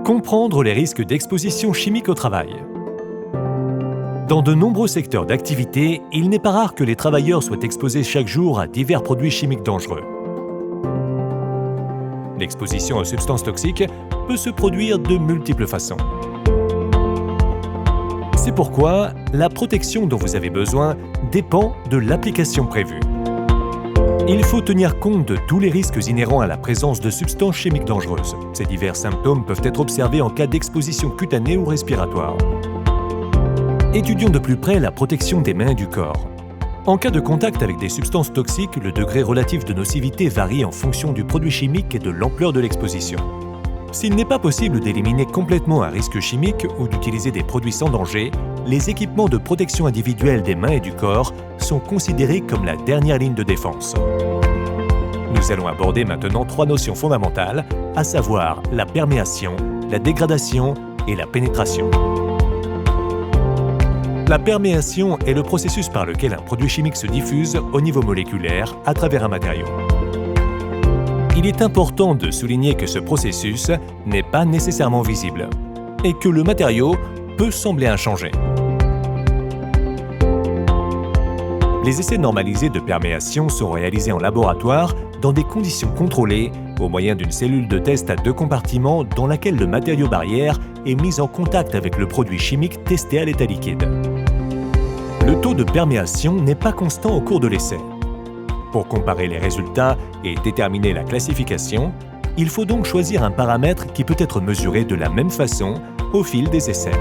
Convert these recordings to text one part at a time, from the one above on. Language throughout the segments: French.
Comprendre les risques d'exposition chimique au travail. Dans de nombreux secteurs d'activité, il n'est pas rare que les travailleurs soient exposés chaque jour à divers produits chimiques dangereux. L'exposition aux substances toxiques peut se produire de multiples façons. C'est pourquoi la protection dont vous avez besoin dépend de l'application prévue. Il faut tenir compte de tous les risques inhérents à la présence de substances chimiques dangereuses. Ces divers symptômes peuvent être observés en cas d'exposition cutanée ou respiratoire. Étudions de plus près la protection des mains et du corps. En cas de contact avec des substances toxiques, le degré relatif de nocivité varie en fonction du produit chimique et de l'ampleur de l'exposition. S'il n'est pas possible d'éliminer complètement un risque chimique ou d'utiliser des produits sans danger, les équipements de protection individuelle des mains et du corps sont considérés comme la dernière ligne de défense. Nous allons aborder maintenant 3 notions fondamentales, à savoir la perméation, la dégradation et la pénétration. La perméation est le processus par lequel un produit chimique se diffuse au niveau moléculaire à travers un matériau. Il est important de souligner que ce processus n'est pas nécessairement visible et que le matériau peut sembler inchangé. Les essais normalisés de perméation sont réalisés en laboratoire dans des conditions contrôlées au moyen d'une cellule de test à 2 compartiments dans laquelle le matériau barrière est mis en contact avec le produit chimique testé à l'état liquide. Le taux de perméation n'est pas constant au cours de l'essai. Pour comparer les résultats et déterminer la classification, il faut donc choisir un paramètre qui peut être mesuré de la même façon au fil des essais.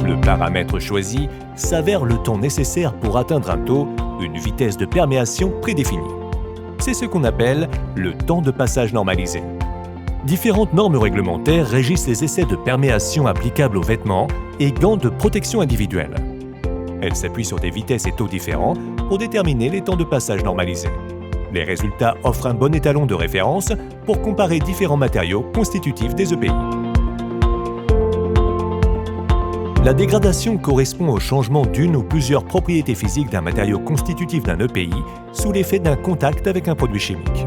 Le paramètre choisi s'avère le temps nécessaire pour atteindre un taux, une vitesse de perméation prédéfinie. C'est ce qu'on appelle le temps de passage normalisé. Différentes normes réglementaires régissent les essais de perméation applicables aux vêtements et gants de protection individuelle. Elles s'appuient sur des vitesses et taux différents pour déterminer les temps de passage normalisés. Les résultats offrent un bon étalon de référence pour comparer différents matériaux constitutifs des EPI. La dégradation correspond au changement d'une ou plusieurs propriétés physiques d'un matériau constitutif d'un EPI sous l'effet d'un contact avec un produit chimique.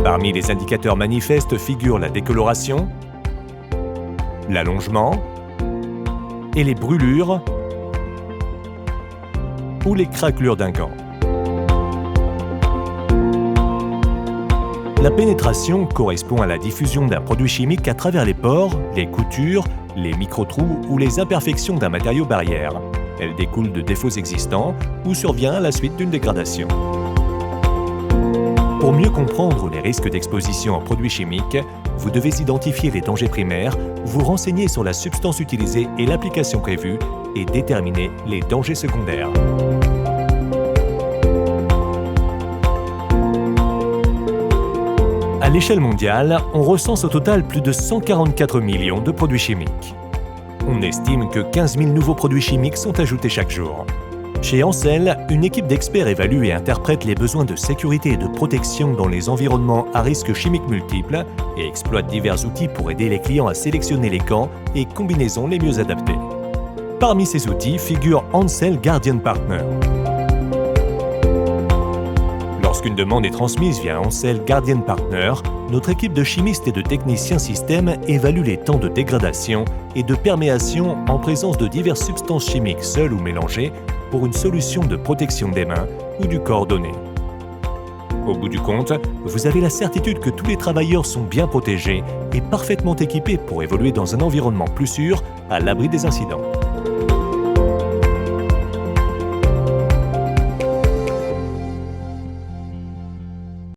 Parmi les indicateurs manifestes figurent la décoloration, l'allongement et les brûlures ou les craquelures d'un gant. La pénétration correspond à la diffusion d'un produit chimique à travers les pores, les coutures, les micro-trous ou les imperfections d'un matériau barrière. Elle découle de défauts existants ou survient à la suite d'une dégradation. Pour mieux comprendre les risques d'exposition en produits chimiques, vous devez identifier les dangers primaires, vous renseigner sur la substance utilisée et l'application prévue et déterminer les dangers secondaires. À l'échelle mondiale, on recense au total plus de 144 millions de produits chimiques. On estime que 15 000 nouveaux produits chimiques sont ajoutés chaque jour. Chez Ansell, une équipe d'experts évalue et interprète les besoins de sécurité et de protection dans les environnements à risques chimiques multiples et exploite divers outils pour aider les clients à sélectionner les gants et combinaisons les mieux adaptés. Parmi ces outils figure Ansell Guardian Partner. Lorsqu'une demande est transmise via Ansell Guardian Partner, notre équipe de chimistes et de techniciens système évalue les temps de dégradation et de perméation en présence de diverses substances chimiques seules ou mélangées pour une solution de protection des mains ou du corps donné. Au bout du compte, vous avez la certitude que tous les travailleurs sont bien protégés et parfaitement équipés pour évoluer dans un environnement plus sûr, à l'abri des incidents.